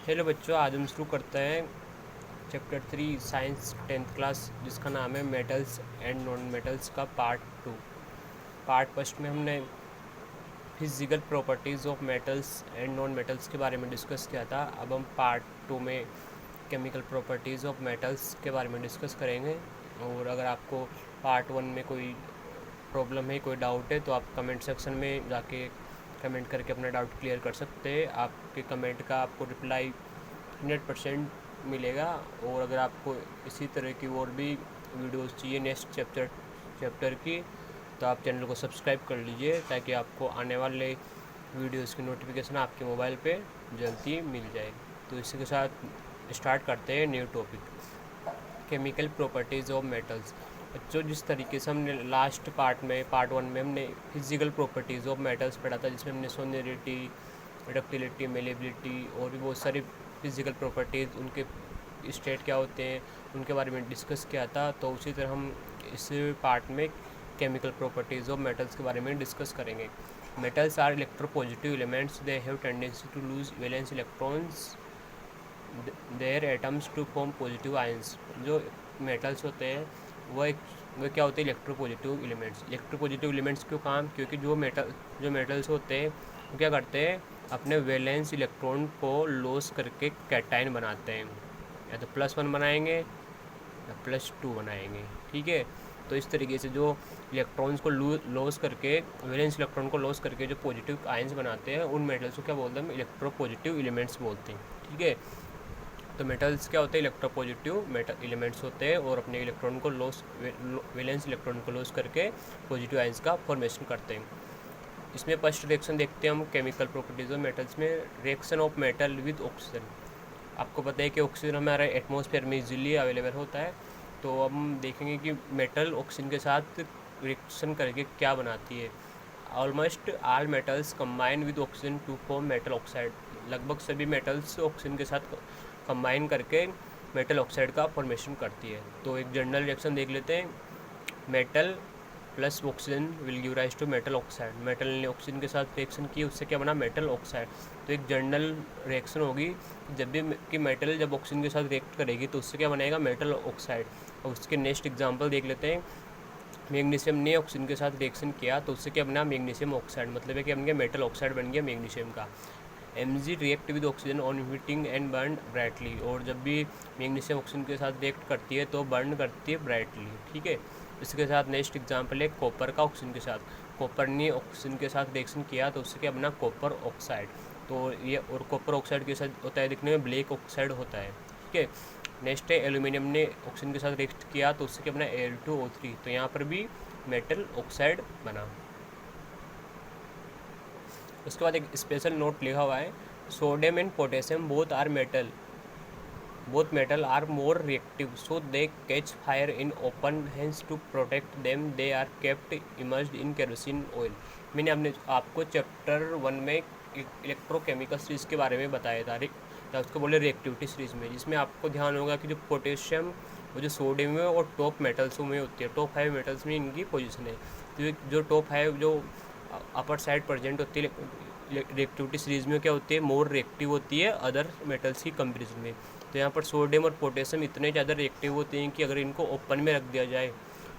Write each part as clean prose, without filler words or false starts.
Hello बच्चों, आज हम शुरू करते हैं चैप्टर 3 साइंस 10th क्लास, जिसका नाम है मेटल्स एंड नॉन मेटल्स का पार्ट 2। पार्ट फर्स्ट में हमने physical properties of metals and non metals के बारे में डिस्कस किया था। अब हम पार्ट 2 में केमिकल प्रॉपर्टीज़ ऑफ मेटल्स के बारे में डिस्कस करेंगे। और अगर आपको पार्ट 1 में कोई प्रॉब्लम है, कोई डाउट है, तो आप कमेंट सेक्शन में जाके कमेंट करके अपना डाउट क्लियर कर सकते हैं। आपके कमेंट का आपको रिप्लाई 100% मिलेगा। और अगर आपको इसी तरह की और भी वीडियोस चाहिए नेक्स्ट चैप्टर की, तो आप चैनल को सब्सक्राइब कर लीजिए, ताकि आपको आने वाले वीडियोस की नोटिफिकेशन आपके मोबाइल पे जल्दी मिल जाए। तो इसी के साथ स्टार्ट करते हैं new topic, chemical properties of metals. जो जिस तरीके से हमने लास्ट पार्ट 1 में हमने फिजिकल प्रॉपर्टीज़ ऑफ मेटल्स पढ़ा था, जिसमें हमने सोनियरिटी, डक्टिलिटी, मेलेबिलिटी और भी बहुत सारी फिजिकल प्रॉपर्टीज़, उनके स्टेट क्या होते हैं, उनके बारे में डिस्कस किया था। तो उसी तरह हम इस पार्ट में केमिकल प्रॉपर्टीज़ ऑफ मेटल्स के बारे में डिस्कस करेंगे। Metals are electropositive elements, they have tendency to lose valence electrons their atoms to form positive ions. जो मेटल्स होते हैं वो क्या होते हैं? Electropositive elements. इलेक्ट्रोपॉजिटिव एलिमेंट्स क्यों काम? क्योंकि जो मेटल्स होते हैं वो क्या करते हैं? अपने वैलेंस इलेक्ट्रॉन को लॉस करके कैटायन बनाते हैं। या तो +1 बनाएंगे या +2 बनाएंगे, ठीक है। तो इस तरीके से जो इलेक्ट्रॉन्स को लॉस करके, वैलेंस इलेक्ट्रॉन को लॉस करके जो पॉजिटिव आयंस बनाते हैं, उन मेटल्स को क्या बोलते हैं? हम इलेक्ट्रोपॉजिटिव एलिमेंट्स बोलते हैं, ठीक है। तो मेटल्स क्या होते हैं? इलेक्ट्रोपॉजिटिव मेटल एलिमेंट्स होते हैं और अपने इलेक्ट्रॉन को वैलेंस इलेक्ट्रॉन को लॉस करके पॉजिटिव आयंस का फॉर्मेशन करते हैं। इसमें फर्स्ट रिएक्शन देखते हैं हम केमिकल प्रॉपर्टीज ऑफ मेटल्स में, reaction of metal with oxygen. आपको पता है कि ऑक्सीजन हमारे एटमॉस्फेयर में इजीली अवेलेबल होता है। तो अब हम देखेंगे कि मेटल ऑक्सीजन के साथ रिएक्शन करके क्या बनाती है। Almost all metals combine with oxygen to form metal oxide. लगभग सभी मेटल्स ऑक्सीजन के साथ कंबाइन करके मेटल ऑक्साइड का फॉर्मेशन करती है। तो एक जनरल रिएक्शन देख लेते हैं। Metal plus oxygen will give rise to metal oxide. Metal ने ऑक्सीजन के साथ रिएक्शन की, उससे क्या बना? Metal oxide. तो एक जनरल रिएक्शन होगी जब भी कि मेटल जब ऑक्सीजन के साथ रिएक्ट करेगी तो उससे क्या बनेगा? Metal oxide. और उसके नेक्स्ट एग्जांपल देख लेते हैं। मैग्नीशियम ने ऑक्सीजन के साथ रिएक्शन किया तो उससे क्या बना? Magnesium oxide. मतलब है कि बन गया मेटल ऑक्साइड, बन गया मैग्नीशियम का। Mg react with oxygen on heating and burn brightly. और जब भी मैग्नीशियम ऑक्सीजन के साथ रिएक्ट करती है तो बर्न करती है ब्राइटली, ठीक है। इसके साथ नेक्स्ट एग्जांपल है कॉपर का ऑक्सीजन के साथ। कॉपर ने ऑक्सीजन के साथ रिएक्शन किया तो उससे क्या बना? Copper oxide. तो ये, और कॉपर ऑक्साइड के साथ होता है, दिखने में ब्लैक ऑक्साइड होता है, ठीक है। नेक्स्ट है एल्यूमिनियम ने ऑक्सीजन के साथ रिएक्ट किया तो उससे क्या बना? Al2O3। तो यहाँ पर भी मेटल ऑक्साइड बना। उसके बाद एक स्पेशल नोट लिखा हुआ है, sodium and potassium both metal are more reactive, so they catch fire in open, hence to protect them they are kept immersed in kerosene oil। मैंने आपको चैप्टर 1 में इलेक्ट्रोकेमिकल सीरीज के बारे में बताया था, या उसको बोले रिएक्टिविटी सीरीज में, जिसमें आपको ध्यान होगा कि जो पोटेशियम और जो सोडियम है और टॉप मेटल्स में होती है, टॉप 5 मेटल्स में इनकी पोजीशन है। तो जो टॉप 5 जो अपर साइड प्रेजेंट होती है रिएक्टिविटी सीरीज में, क्या होती है? मोर रिएक्टिव होती है अदर मेटल्स की कंपेरिजन में। तो यहाँ पर सोडियम और पोटेशियम इतने ज़्यादा रिएक्टिव होते हैं कि अगर इनको ओपन में रख दिया जाए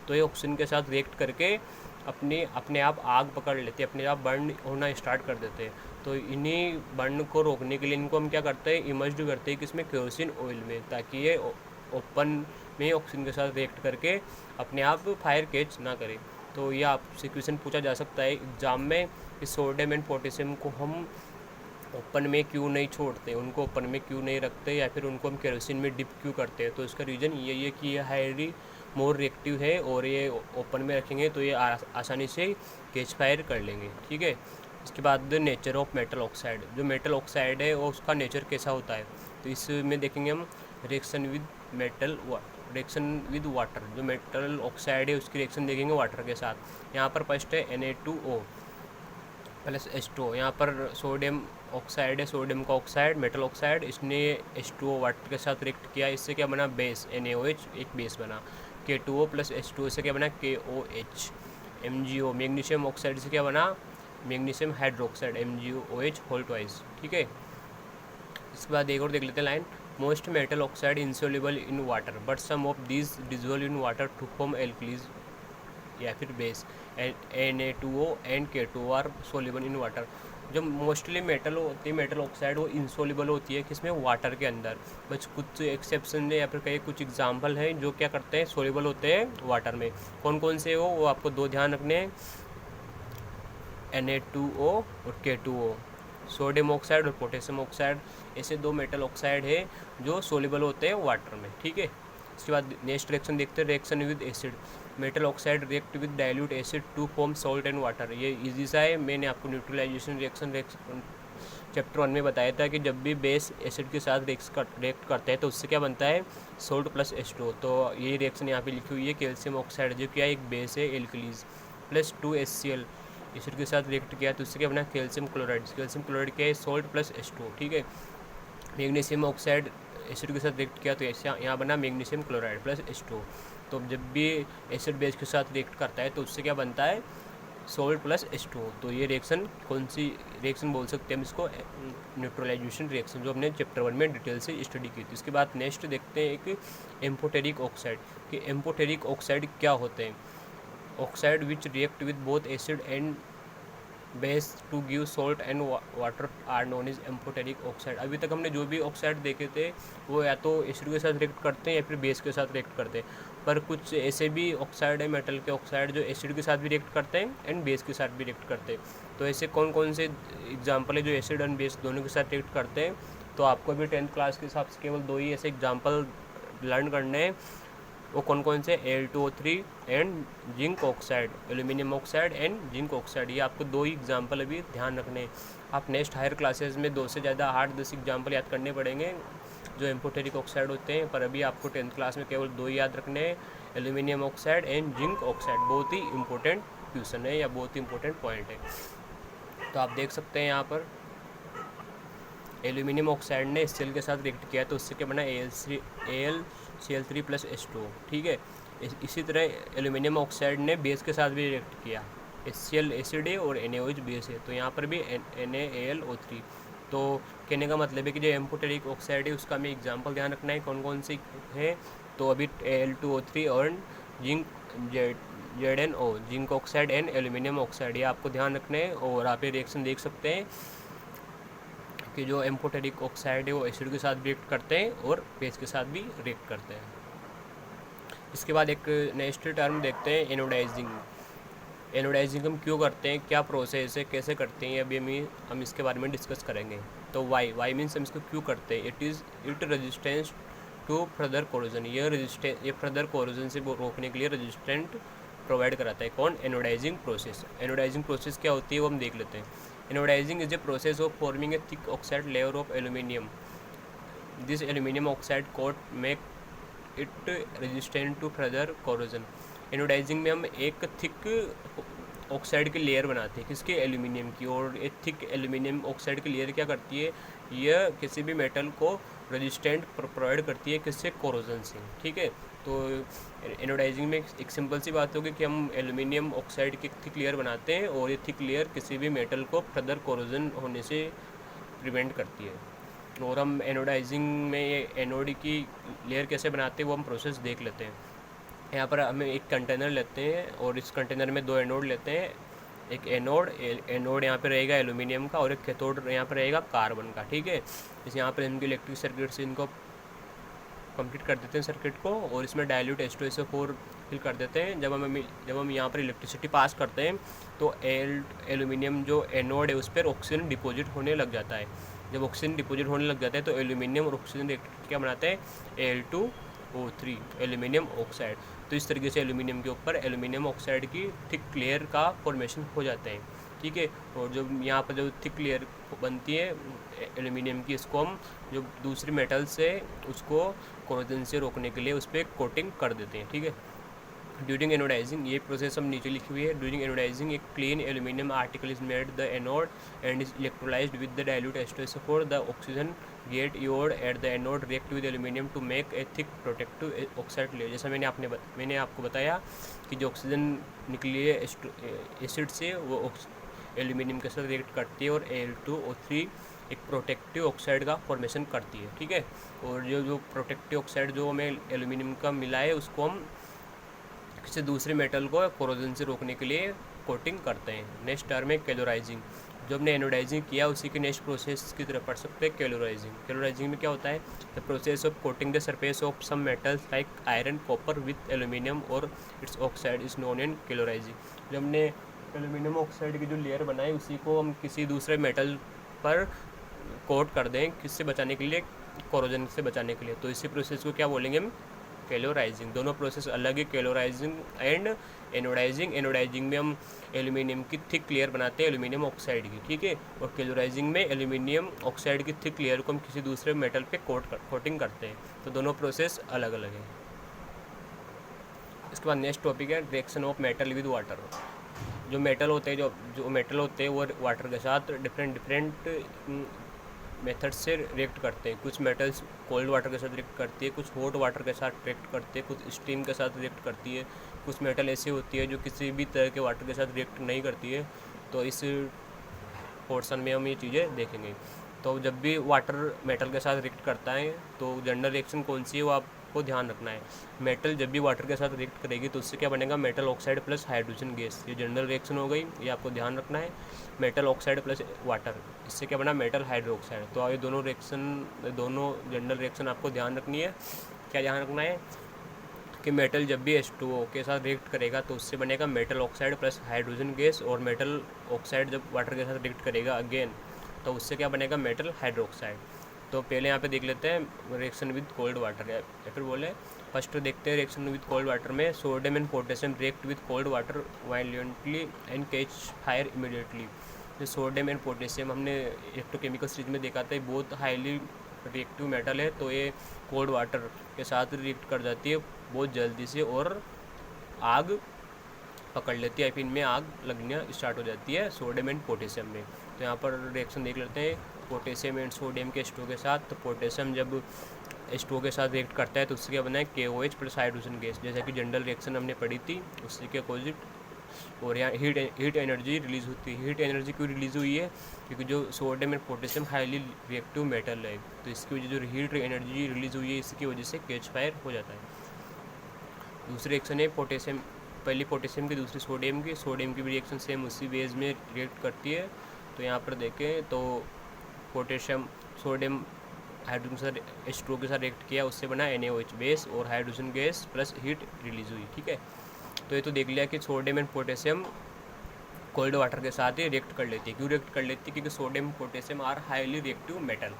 तो ये ऑक्सीजन के साथ रिएक्ट करके अपने आप आग पकड़ लेते हैं, अपने आप बर्न होना स्टार्ट कर देते हैं। तो इन्हीं बर्न को रोकने के लिए इनको हम क्या करते हैं? इमर्ज्ड करते हैं किसमें? केरोसिन ऑयल में, ताकि ये ओपन में ऑक्सीजन के साथ रिएक्ट करके अपने आप फायर कैच ना करे। तो ये आपसे क्वेश्चन पूछा जा सकता है एग्जाम में कि सोडियम एंड पोटेशियम को हम ओपन में क्यों नहीं छोड़ते, उनको ओपन में क्यों नहीं रखते, या फिर उनको हम केरोसिन में डिप क्यों करते हैं? तो इसका रीज़न ये है कि ये हाईली मोर रिएक्टिव है और ये ओपन में रखेंगे तो ये आसानी से कैच फायर कर लेंगे, ठीक है। इसके बाद नेचर ऑफ मेटल ऑक्साइड। जो मेटल ऑक्साइड है वो उसका नेचर कैसा होता है, तो इसमें देखेंगे हम रिएक्शन विद वाटर। जो मेटल ऑक्साइड है उसकी रिएक्शन देखेंगे वाटर के साथ। यहाँ पर फर्स्ट है Na2O प्लस H2O। यहाँ पर सोडियम ऑक्साइड है, सोडियम का ऑक्साइड मेटल ऑक्साइड, इसने H2O वाटर के साथ रिएक्ट किया, इससे क्या बना? बेस NaOH, एक बेस बना। K2O प्लस H2O से क्या बना? KOH। MgO मैग्नीशियम ऑक्साइड से क्या बना? Magnesium hydroxide MgOH whole twice, ठीक है। इसके बाद एक और देख लेते हैं line, most metal oxide insoluble in water but some of these dissolve in water to form alkalis या फिर base, Na2O and K2O are soluble in water. जो मोस्टली मेटल होती है, मेटल ऑक्साइड, वो इंसोल्यूबल होती है किसमें, वाटर के अंदर। बस कुछ एक्सेप्शन है या फिर कई कुछ एग्जांपल हैं जो क्या करते हैं, सोल्यूबल होते हैं वाटर में। कौन कौन से वो आपको दो ध्यान रखने हैं, Na2O और K2O, सोडियम ऑक्साइड और पोटेशियम ऑक्साइड, ऐसे दो मेटल ऑक्साइड है जो सोल्यूबल होते हैं वाटर में, ठीक है। इसके बाद नेक्स्ट रिएक्शन देखते हैं, reaction with acid. Metal oxide react with dilute acid to form salt and water. ये इजी सा है, मैंने आपको न्यूट्रलाइजेशन रिएक्शन चैप्टर 1 में बताया था कि जब भी बेस एसिड के साथ रिएक्ट करते हैं तो उससे क्या बनता है, सोल्ट प्लस H2O। तो ये रिएक्शन यहाँ पे लिखी हुई है, कैल्शियम ऑक्साइड जो क्या एक बेस है एल्कलीज प्लस 2HCl एसिड के साथ रिएक्ट किया तो उससे क्या बना, कैल्शियम क्लोराइड। कैल्शियम क्लोराइड क्या है, सोल्ट प्लस H2O, ठीक है। मैग्नीशियम ऑक्साइड एसिड के साथ रिएक्ट किया तो यहाँ बना मैग्नीशियम क्लोराइड प्लस H2O। तो जब भी एसिड बेस के साथ रिएक्ट करता है तो उससे क्या बनता है, सोल्ट प्लस H2O। तो ये रिएक्शन कौन सी रिएक्शन बोल सकते हैं हम इसको, न्यूट्रलाइजेशन रिएक्शन, जो हमने चैप्टर 1 में डिटेल से स्टडी की थी। इसके बाद नेक्स्ट देखते हैं एक एम्फोटेरिक ऑक्साइड, कि एम्फोटेरिक ऑक्साइड क्या होते हैं। Oxide which react with both acid and base to give salt and water are known is amphoteric oxide. अभी तक हमने जो भी ऑक्साइड देखे थे वो या तो एसिड के साथ रिएक्ट करते हैं या फिर बेस के साथ रिएक्ट करते हैं, पर कुछ ऐसे भी ऑक्साइड है मेटल के ऑक्साइड जो एसिड के साथ भी रिएक्ट करते हैं एंड बेस के साथ भी रिएक्ट करते हैं। तो ऐसे कौन कौन से एग्जाम्पल है जो एसिड एंड बेस दोनों के साथ रिएक्ट करते हैं, तो आपको अभी 10th क्लास के हिसाब से केवल दो ही ऐसे एग्जाम्पल लर्न करने हैं। वो कौन कौन से, Al2O3 and zinc oxide, aluminium oxide and zinc oxide. ये आपको दो ही एग्जाम्पल अभी ध्यान रखने हैं। आप नेक्स्ट हायर क्लासेस में 2 से ज़्यादा 8-10 एग्जाम्पल याद करने पड़ेंगे जो एम्फोटेरिक ऑक्साइड होते हैं, पर अभी आपको 10th क्लास में केवल 2 ही याद रखने हैं, aluminium oxide and zinc oxide. बहुत ही इंपॉर्टेंट क्वेश्चन है या बहुत ही इंपॉर्टेंट पॉइंट है। तो आप देख सकते हैं यहाँ पर एल्यूमिनियम ऑक्साइड ने HCl के साथ रिएक्ट किया तो उससे क्या बना, AlCl3 प्लस H2O, ठीक है। इसी तरह एल्यूमिनियम ऑक्साइड ने बेस के साथ भी रिएक्ट किया, HCl एसिड है और NaOH बेस है, तो यहाँ पर भी NaAlO3। तो कहने का मतलब है कि जो एम्फोटेरिक ऑक्साइड है उसका हमें एग्जाम्पल ध्यान रखना है कौन कौन सी है। तो अभी Al2O3 और zinc ZnO, zinc oxide and aluminium oxide, ये आपको ध्यान रखना है। और आप ये रिएक्शन देख सकते हैं कि जो एम्फोटेरिक ऑक्साइड है वो एसिड के साथ रिएक्ट करते हैं और बेस के साथ भी रिएक्ट करते हैं। इसके बाद एक नेक्स्ट टर्म देखते हैं, एनोडाइजिंग। एनोडाइजिंग हम क्यों करते हैं, क्या प्रोसेस है, कैसे करते हैं, अभी हम इसके बारे में डिस्कस करेंगे। तो वाई मीन्स हम इसको क्यों करते हैं, it resistance to further corrosion. ये फर्दर कोरोजन से रोकने के लिए रेजिस्टेंट प्रोवाइड कराता है। कौन, एनोडाइजिंग प्रोसेस। एनोडाइजिंग प्रोसेस क्या होती है वो हम देख लेते हैं। Anodizing is a process of forming a thick oxide layer of aluminium. This aluminium oxide coat make it resistant to further corrosion. Anodizing में हम एक थिक ऑक्साइड की लेयर बनाते हैं, किसके, एल्यूमिनियम की। और एक थिक एल्यूमिनियम ऑक्साइड की लेयर क्या करती है, यह किसी भी मेटल को रेजिस्टेंट प्रोवाइड करती है, किससे, कोरोजन से, ठीक है। तो एनोडाइजिंग में एक सिंपल सी बात होगी कि हम एल्यूमिनियम ऑक्साइड की थिक लेयर बनाते हैं और ये थिक लेयर किसी भी मेटल को फर्दर कोरोजन होने से प्रिवेंट करती है। और हम एनोडाइजिंग में ये एनोड की लेयर कैसे बनाते हैं वो हम प्रोसेस देख लेते हैं। यहाँ पर हमें एक कंटेनर लेते हैं और इस कंटेनर में 2 एनोड लेते हैं। एक एनोड यहाँ पे रहेगा एल्यूमिनियम का और एक कैथोड यहाँ पर रहेगा कार्बन का, ठीक है। इस यहाँ पर इनके इलेक्ट्रिक सर्किट से इनको कंप्लीट कर देते हैं सर्किट को, और इसमें डाइल्यूट H2SO4 फिल कर देते हैं। जब हम यहाँ पर इलेक्ट्रिसिटी पास करते हैं तो एल्यूमिनियम जो एनोड है उस पर ऑक्सीजन डिपॉजिट होने लग जाता है। जब ऑक्सीजन डिपॉजिट होने लग जाता है तो एल्यूमिनियम और ऑक्सीजन क्या बनाते हैं, Al2O3, एल्यूमिनियम ऑक्साइड। तो इस तरीके से एल्यूमिनियम के ऊपर एल्यूमिनियम ऑक्साइड की थिक लेयर का फॉर्मेशन हो जाते हैं, ठीक है। और जो यहाँ पर जो थिक लेयर बनती है एल्यूमिनियम की, इसको हम जो दूसरी मेटल से उसको कोरोजन से रोकने के लिए उस पर कोटिंग कर देते हैं, ठीक है। ड्यूरिंग एनोडाइजिंग, ये प्रोसेस हम नीचे लिखी हुई है। ड्यूरिंग एनोडाइजिंग एक clean aluminium article is made the anode and is electrolysed with the dilute H2SO4 the oxygen get evolved at the anode react with aluminium to make a thick protective oxide layer. जैसा मैंने आपको बताया कि जो oxygen निकली है acid से वो एल्यूमिनियम के साथ रिएक्ट करती है और Al2O3 एक प्रोटेक्टिव ऑक्साइड का फॉर्मेशन करती है, ठीक है। और जो प्रोटेक्टिव ऑक्साइड जो हमें एल्यूमिनियम का मिला है उसको हम किसी दूसरे मेटल को कोरोजन से रोकने के लिए कोटिंग करते हैं। नेक्स्ट टर्म है कैलोराइजिंग। जो हमने एनोडाइजिंग किया उसी के नेक्स्ट प्रोसेस की तरफ पढ़ सकते हैं कैलोराइजिंग। कैलोराइजिंग में क्या होता है, the process of coating the surface of some metals like iron, copper with aluminium और its oxide is known in calorising. जब हमने एल्यूमिनियम ऑक्साइड की जो लेयर बनाई उसी को हम किसी दूसरे मेटल पर कोट कर दें, किससे बचाने के लिए, कोरोजन से बचाने के लिए, तो इसी प्रोसेस को क्या बोलेंगे हम, कैलोराइजिंग। दोनों प्रोसेस अलग है, कैलोराइजिंग एंड एनोडाइजिंग। एनोडाइजिंग में हम एल्यूमिनियम की थिक लेयर बनाते हैं एल्यूमिनियम ऑक्साइड की, ठीक है। और कैलोराइजिंग में एल्यूमिनियम ऑक्साइड की थिक लेयर को हम किसी दूसरे मेटल पे कोटिंग करते हैं। तो दोनों प्रोसेस अलग अलग है। इसके बाद नेक्स्ट टॉपिक है reaction of metal with water. जो मेटल होते हैं जो मेटल होते हैं वो वाटर के साथ डिफरेंट मेथड से रिएक्ट करते हैं। कुछ मेटल्स कोल्ड वाटर के साथ रिएक्ट करती है, कुछ हॉट वाटर के साथ रिएक्ट करती है, कुछ स्टीम के साथ रिएक्ट करती है, कुछ मेटल ऐसी होती है जो किसी भी तरह के वाटर के साथ रिएक्ट नहीं करती है। तो इस पोर्शन में हम ये चीज़ें देखेंगे। तो जब भी वाटर मेटल के साथ रिएक्ट करता है तो जनरल रिएक्शन कौन सी है वो आपको ध्यान रखना है। मेटल जब भी वाटर के साथ रिएक्ट करेगी तो उससे क्या बनेगा, metal oxide plus hydrogen gas. ये जनरल रिएक्शन हो गई, ये आपको ध्यान रखना है। मेटल ऑक्साइड प्लस वाटर, इससे क्या बना, मेटल हाइड्रोक्साइड। तो ये दोनों जनरल रिएक्शन आपको ध्यान रखनी है। क्या ध्यान रखना है कि मेटल जब भी H2O के साथ रिएक्ट करेगा तो उससे बनेगा metal oxide plus hydrogen gas. और मेटल ऑक्साइड जब वाटर के साथ रिएक्ट करेगा अगेन तो उससे क्या बनेगा, मेटल हाइड्रोक्साइड। तो पहले यहाँ पे देख लेते हैं रिएक्शन विद कोल्ड वाटर, या फिर बोले फर्स्ट देखते हैं रिएक्शन विद कोल्ड वाटर में। Sodium and potassium react with cold water violently and catch fire immediately. जो सोडियम एंड पोटेशियम हमने इलेक्ट्रोकेमिकल सीरीज में देखा था, बहुत हाईली रिएक्टिव मेटल है। तो ये कोल्ड वाटर के साथ रिएक्ट कर जाती है बहुत जल्दी से और आग पकड़ लेती है, फिर इनमें आग लगना स्टार्ट हो जाती है सोडियम एंड पोटेशियम में। तो यहाँ पर रिएक्शन देख लेते हैं पोटेशियम एंड सोडियम के H2O के साथ। तो पोटेशियम जब H2O के साथ रिएक्ट करता है तो उससे क्या बना है, KOH प्लस हाइड्रोजन गैस, जैसा कि जनरल रिएक्शन हमने पढ़ी थी उससे के अपोजिट। और यहाँ हीट एनर्जी रिलीज़ होती है। हीट एनर्जी क्यों रिलीज़ हुई है, क्योंकि जो sodium and potassium highly reactive metal है, तो इसकी वजह जो हीट एनर्जी रिलीज़ हुई है इसकी वजह से कैच फायर हो जाता है। दूसरी रिएक्शन है पोटेशियम, पहली पोटेशियम की दूसरी सोडियम की। सोडियम की भी रिएक्शन सेम उसी बेस में रिएक्ट करती है। तो यहाँ पर देखें तो पोटेशियम सोडियम हाइड्रोजन के साथ H2O के साथ रिएक्ट किया, उससे बना NaOH बेस और hydrogen gas plus heat release हुई, ठीक है। तो ये तो देख लिया कि sodium and potassium cold water के साथ ही रिएक्ट कर लेती है। क्यों रिएक्ट कर लेती है, क्योंकि sodium potassium are highly reactive metal.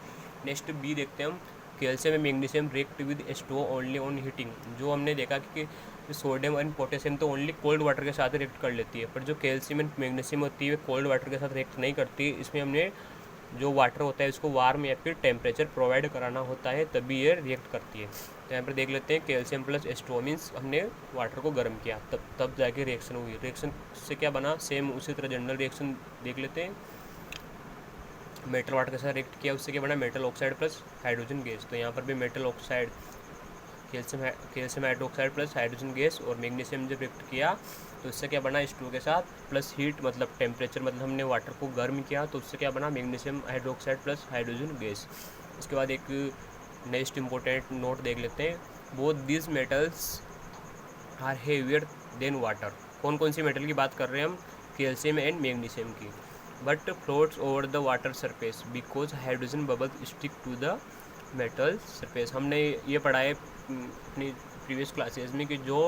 Next बी देखते हैं हम, calcium and magnesium react with H2O only on heating. जो हमने देखा कि सोडियम एंड पोटेशियम तो ओनली कोल्ड वाटर के साथ रिएक्ट कर लेती है, पर जो कैल्शियम एंड मैग्नीशियम होती है वो कोल्ड वाटर के साथ रिएक्ट नहीं करती। इसमें हमने जो वाटर होता है उसको वार्म या फिर टेम्परेचर प्रोवाइड कराना होता है तभी ये रिएक्ट करती है। तो यहाँ पर देख लेते हैं कैल्शियम प्लस H2O मीन्स हमने वाटर को गर्म किया तब जाके रिएक्शन हुई। रिएक्शन से क्या बना, सेम उसी तरह जनरल रिएक्शन देख लेते हैं। मेटल वाटर के साथ रिएक्ट किया, उससे क्या बना, metal oxide plus hydrogen gas. तो यहाँ पर भी metal oxide calcium hydroxide plus hydrogen gas और मैग्नीशियम जब रिएक्ट किया तो उससे क्या बना, H2O के साथ प्लस हीट मतलब टेम्परेचर, मतलब हमने वाटर को गर्म किया तो उससे क्या बना, magnesium hydroxide plus hydrogen gas. इसके बाद एक नेक्स्ट इंपॉर्टेंट नोट देख लेते हैं, both these metals are heavier than water. कौन कौन सी मेटल की बात कर रहे हैं हम, कैल्शियम एंड मैग्नीशियम की। But floats over the water surface because hydrogen bubble stick to the metal surface. हमने ये पढ़ा है अपनी प्रीवियस क्लासेस में कि जो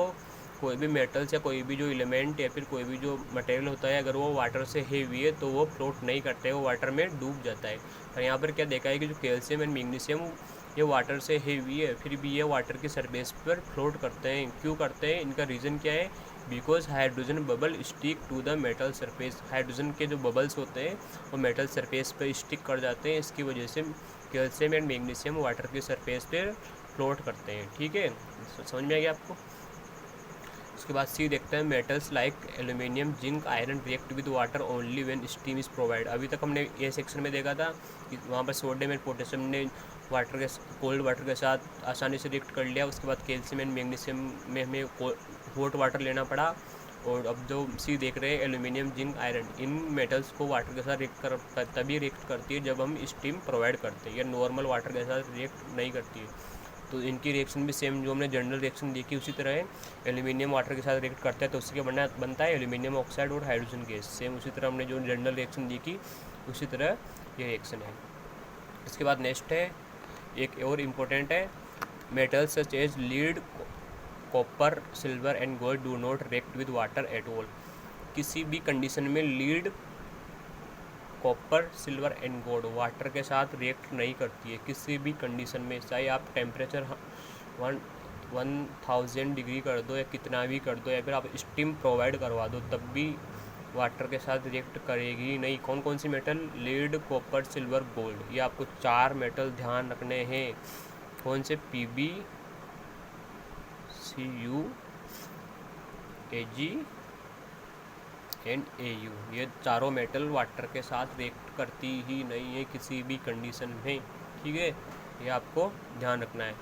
कोई भी मेटल्स या कोई भी जो एलिमेंट या फिर कोई भी जो मटेरियल होता है अगर वो वाटर से हेवी है तो वो फ्लोट नहीं करता है, वो वाटर में डूब जाता है। और यहाँ पर क्या देखा है कि जो कैल्शियम एंड मैग्नीशियम ये वाटर से हेवी है फिर भी ये वाटर की सरफेस पर फ्लोट करते हैं। क्यों करते हैं, इनका रीज़न क्या है, because hydrogen bubble stick to the metal surface. Hydrogen के जो बबल्स होते हैं वो मेटल सरफेस पर स्टिक कर जाते हैं, इसकी वजह से कैल्शियम एंड मैग्नीशियम वाटर की सरफेस पर फ्लोट करते हैं, ठीक है। समझ में आ गया आपको। उसके बाद सी देखते हैं, metals like aluminium zinc iron react with water only when steam is provide. अभी तक हमने ये सेक्शन में देखा था कि वहाँ पर सोडियम एंड पोटेशियम ने कोल्ड वाटर के साथ आसानी से रिएक्ट कर लिया। उसके बाद कैल्शियम एंड मैग्नीशियम में हमें हॉट वाटर लेना पड़ा और अब जो सी देख रहे हैं एल्यूमिनियम, जिंक, आयरन, इन मेटल्स को वाटर के साथ रिएक्ट तभी रिएक्ट करती है जब हम स्टीम प्रोवाइड करते हैं, या नॉर्मल वाटर के साथ रिएक्ट नहीं करती है। तो इनकी रिएक्शन भी सेम जो हमने जनरल रिएक्शन देखी उसी तरह है। एल्यूमिनियम वाटर के साथ रिएक्ट करता है तो उससे क्या बनता है एल्यूमिनियम ऑक्साइड और हाइड्रोजन गैस। सेम उसी तरह हमने जो जनरल रिएक्शन देखी उसी तरह ये रिएक्शन है। इसके बाद नेक्स्ट है एक और इम्पोर्टेंट है, metals such as lead, copper, silver and gold do not react with water at all. किसी भी कंडीशन में lead, copper, silver and gold water के साथ रिएक्ट नहीं करती है किसी भी कंडीशन में, चाहे आप टेम्परेचर 1000 डिग्री कर दो या कितना भी कर दो, या फिर आप स्टीम प्रोवाइड करवा दो, तब भी वाटर के साथ रिएक्ट करेगी नहीं। कौन कौन सी metal? Lead, copper, silver, gold. ये आपको 4 मेटल ध्यान रखने हैं। कौन से? Pb, Cu, Ag and Au। ये चारों मेटल वाटर के साथ रिएक्ट करती ही नहीं है किसी भी कंडीशन में, ठीक है, ये आपको ध्यान रखना है।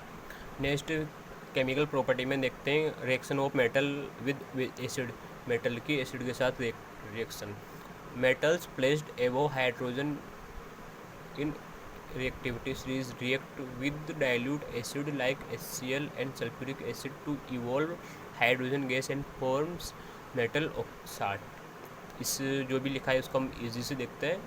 नेक्स्ट केमिकल प्रॉपर्टी में देखते हैं reaction of metal with acid, metal की एसिड के साथ reaction. Metals placed above hydrogen in reactivity series react with dilute acid like HCl and sulfuric acid to evolve hydrogen gas and forms metal oxide। इस जो भी लिखा है उसको हम इजी से देखते हैं,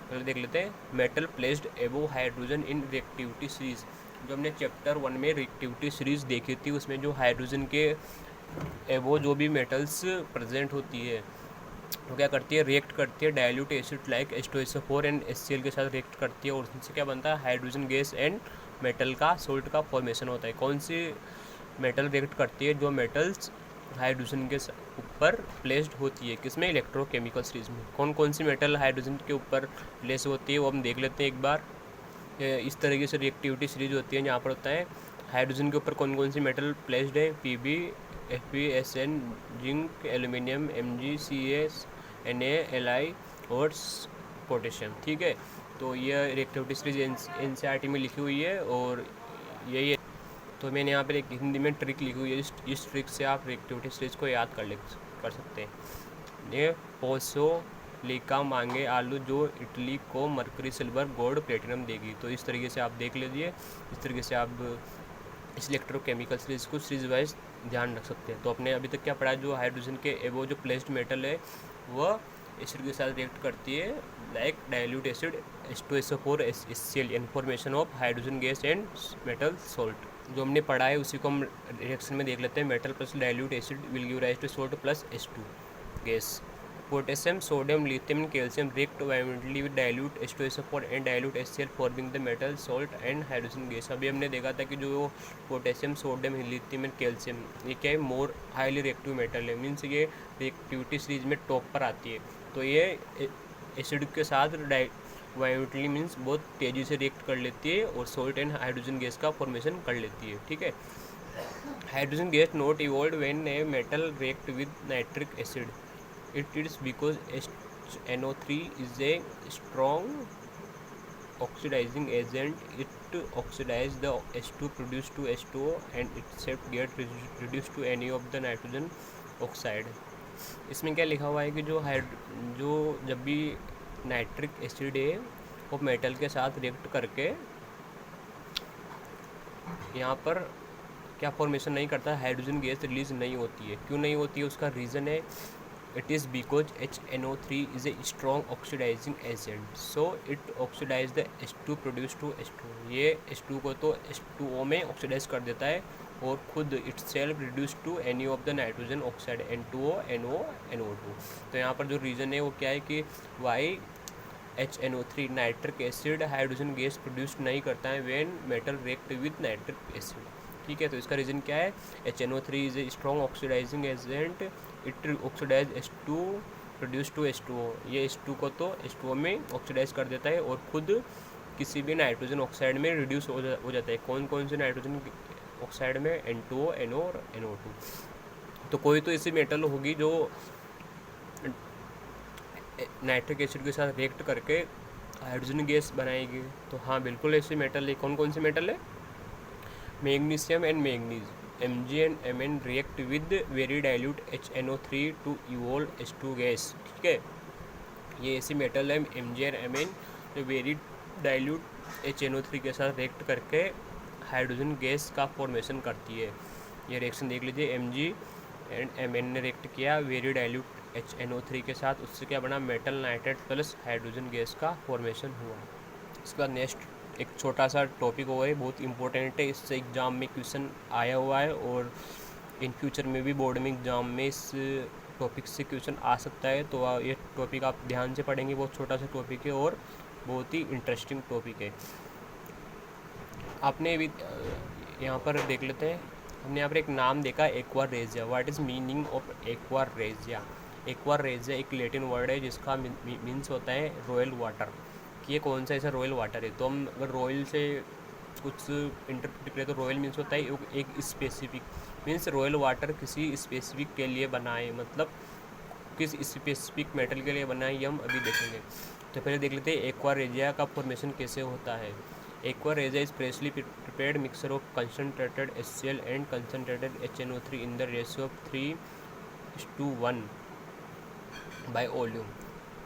पहले देख लेते हैं। Metal placed above hydrogen in reactivity series, जो हमने चैप्टर 1 में रिएक्टिविटी सीरीज देखी थी उसमें जो हाइड्रोजन के एबव जो भी मेटल्स प्रेजेंट होती है वो क्या करती है? रिएक्ट करती है dilute acid like H2SO4 and HCl के साथ रिएक्ट करती है, और उनसे क्या बनता है? हाइड्रोजन गैस एंड मेटल का सोल्ट का फॉर्मेशन होता है। कौन सी मेटल रिएक्ट करती है? जो मेटल्स हाइड्रोजन के ऊपर प्लेस्ड होती है, किसमें? इलेक्ट्रोकेमिकल सीरीज में। कौन कौन सी मेटल हाइड्रोजन के ऊपर प्लेस होती है वो हम देख लेते हैं एक बार। इस तरीके से रिएक्टिविटी सीरीज होती है, यहाँ पर होता है हाइड्रोजन के ऊपर कौन कौन सी मेटल प्लेस्ड है? Pb, Fe, Sn, zinc, aluminium, Mg, Ca, Na, Li और पोटेशियम, ठीक है। तो ये रिएक्टिविटी सीरीज NCERT में लिखी हुई है और यही है। तो मैंने यहाँ पर एक हिंदी में ट्रिक लिखी हुई है, इस ट्रिक से आप रिएक्टिविटी सीरीज को याद कर सकते हैं। ये पोसो लिका मांगे आलू जो इटली को मरकरी, सिल्वर, गोल्ड, प्लेटिनम देगी। तो इस तरीके से आप देख लीजिए, इस तरीके से आप इस इलेक्ट्रोकेमिकल सीरीज को सीरीज वाइज ध्यान रख सकते हैं। तो अपने अभी तक क्या पढ़ा? जो हाइड्रोजन के वो जो प्लेस्ड मेटल है वह एसिड के साथ रिएक्ट करती है like dilute acid H2SO4 HCl in formation of hydrogen gas and metal salt. जो हमने पढ़ा है उसी को हम रिएक्शन में देख लेते हैं। Metal plus dilute acid will give rise to salt plus H2 gas. Potassium, sodium, lithium and calcium react violently with dilute H2SO4 and dilute HCl forming the metal salt and hydrogen gas. अभी हमने देखा था कि जो potassium, sodium, lithium and calcium ये क्या है? More highly reactive metal है, मीन्स ये रिएक्टिविटी सीरीज में टॉप पर आती है। तो ये एसिड के साथ वायलेंटली मीन्स बहुत तेज़ी से रिएक्ट कर लेती है और सॉल्ट एंड हाइड्रोजन गैस का फॉर्मेशन कर लेती है, ठीक है। Hydrogen gas not evolve when a metal react with nitric acid. It is because HNO3 is a strong oxidizing agent. It oxidizes the H2 produced to H2O and itself get reduced to any of the nitrogen oxide। इसमें क्या लिखा हुआ है कि जो जब भी nitric acid है वो मेटल के साथ रिएक्ट करके यहाँ पर क्या फॉर्मेशन नहीं करता, हाइड्रोजन गैस रिलीज नहीं होती है। क्यों नहीं होती है? उसका रीज़न है it is because HNO3 is a strong oxidizing agent, so it oxidize the H2 produced to H2। ये H2 को तो H2O में ऑक्सीडाइज कर देता है और खुद itself reduce to any of the nitrogen oxide N2O, NO, NO2। तो यहाँ पर जो रीज़न है वो क्या है कि why HNO3 nitric acid hydrogen gas produce नहीं करता है when metal react with nitric acid, ठीक है। तो इसका रीज़न क्या है? HNO3 is a strong oxidising agent, it oxidise H2 produce to H2O। ये H2 को तो H2O में ऑक्सीडाइज कर देता है और खुद किसी भी नाइट्रोजन ऑक्साइड में रिड्यूस हो जाता है। कौन कौन से नाइट्रोजन ऑक्साइड में? N2O, NO और NO2। तो कोई तो ऐसी मेटल होगी जो नाइट्रिक एसिड के साथ रिएक्ट करके हाइड्रोजन गैस बनाएगी। तो हाँ बिल्कुल ऐसी मेटल है। कौन कौन सी मेटल है? Magnesium and manganese. Mg and Mn react with very dilute HNO3 to evolve H2 gas. ठीक है, ये ऐसी मेटल है Mg और Mn जो वेरी डाइल्यूट HNO3 के साथ रिएक्ट करके हाइड्रोजन गैस का फॉर्मेशन करती है। ये रिएक्शन देख लीजिए, Mg एंड Mn ने रिएक्ट किया वेरी डाइल्यूट HNO3 के साथ, उससे क्या बना, metal nitrate plus hydrogen gas का फॉर्मेशन हुआ। इसके बाद नेक्स्ट एक छोटा सा टॉपिक हुआ है, बहुत इंपॉर्टेंट है, इससे एग्ज़ाम में क्वेश्चन आया हुआ है और इन फ्यूचर में भी बोर्ड में एग्ज़ाम में इस टॉपिक से क्वेश्चन आ सकता है। तो ये टॉपिक आप ध्यान से पढ़ेंगे, बहुत छोटा सा टॉपिक है और बहुत ही इंटरेस्टिंग टॉपिक है। आपने भी यहाँ पर देख लेते हैं, हमने यहाँ पर एक नाम देखा, aqua regia. What is meaning of aqua regia? Aqua regia एक लैटिन वर्ड है जिसका मीन्स होता है रॉयल वाटर। कि ये कौन सा ऐसा रॉयल वाटर है? तो हम अगर रॉयल से कुछ इंटरप्रेट करें तो रॉयल मीन्स होता है एक स्पेसिफिक, मीन्स रॉयल वाटर किसी स्पेसिफिक के लिए बना है, मतलब किस स्पेसिफिक मेटल के लिए बना है, ये हम अभी देखेंगे। तो पहले देख लेते हैं एक्वारेजिया का फॉर्मेशन कैसे होता है। Aqua regia is freshly prepared mixture of concentrated HCl and concentrated HNO3 in the ratio of 3:1 by volume.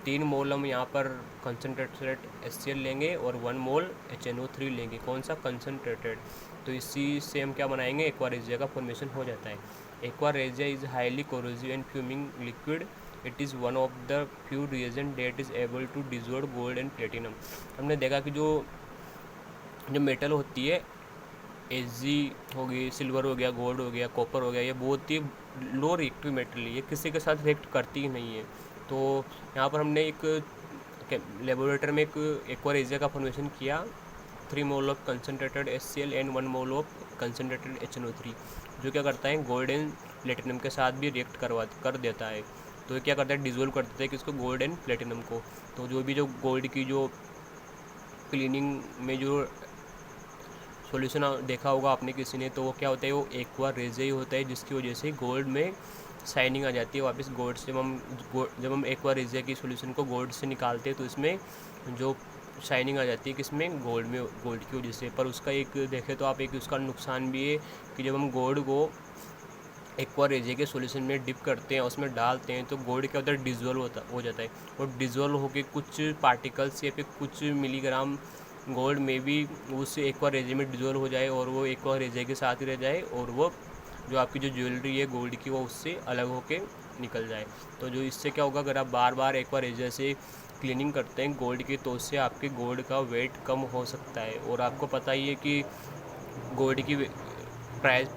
3 मोल हम यहाँ पर कंसनट्रेटेड HCl लेंगे और 1 मोल HNO3 लेंगे। कौन सा? कंसनट्रेटेड। तो इसी से हम क्या बनाएंगे, एक्वारेजिया का फॉर्मेशन हो जाता है। Aqua regia is highly corrosive and fuming liquid. It is one of the few reagent that is able to dissolve gold and platinum. हमने देखा कि जो मेटल होती है, Ag हो गई, सिल्वर हो गया, गोल्ड हो गया, कॉपर हो गया, ये बहुत ही लो रिएक्टिव मेटल है, ये किसी के साथ रिएक्ट करती ही नहीं है। तो यहाँ पर हमने एक लेबोरेटरी में एक एक्वारेजिया का फॉर्मेशन किया, 3 mole of concentrated HCl and 1 mole of concentrated HNO3, जो क्या करता है गोल्ड एंड प्लेटिनम के साथ भी रिएक्ट कर देता है। तो ये क्या करता है, डिजोल्व कर देता है किसको, गोल्ड एंड प्लेटिनम को। तो जो भी जो गोल्ड की जो क्लीनिंग में जो सॉल्यूशन देखा होगा आपने किसी ने, तो वो क्या होता है, वो एक्वारेजिया ही होता है, जिसकी वजह से गोल्ड में शाइनिंग आ जाती है वापस गोल्ड से। जब हम एक्वारेजिया की सॉल्यूशन को गोल्ड से निकालते हैं तो इसमें जो शाइनिंग आ जाती है किसमें, गोल्ड में, गोल्ड की वजह से। पर उसका एक देखें तो आप एक उसका नुकसान भी है कि जब हम गोल्ड को एक्वारेजिया के सॉल्यूशन में डिप करते हैं, उसमें डालते हैं, तो गोल्ड क्या होता है, डिजोल्व हो जाता है। और डिजोल्व होकर कुछ पार्टिकल्स या फिर कुछ मिलीग्राम गोल्ड में भी उस एक्वारेजिया में डिजोल्व हो जाए और वो एक्वारेजिया के साथ ही रह जाए और वो जो आपकी जो ज्वेलरी है गोल्ड की वो उससे अलग होके निकल जाए। तो जो इससे क्या होगा, अगर आप बार बार एक्वारेजिया से क्लीनिंग करते हैं गोल्ड की, तो उससे आपके गोल्ड का वेट कम हो सकता है। और आपको पता ही है कि गोल्ड की प्राइस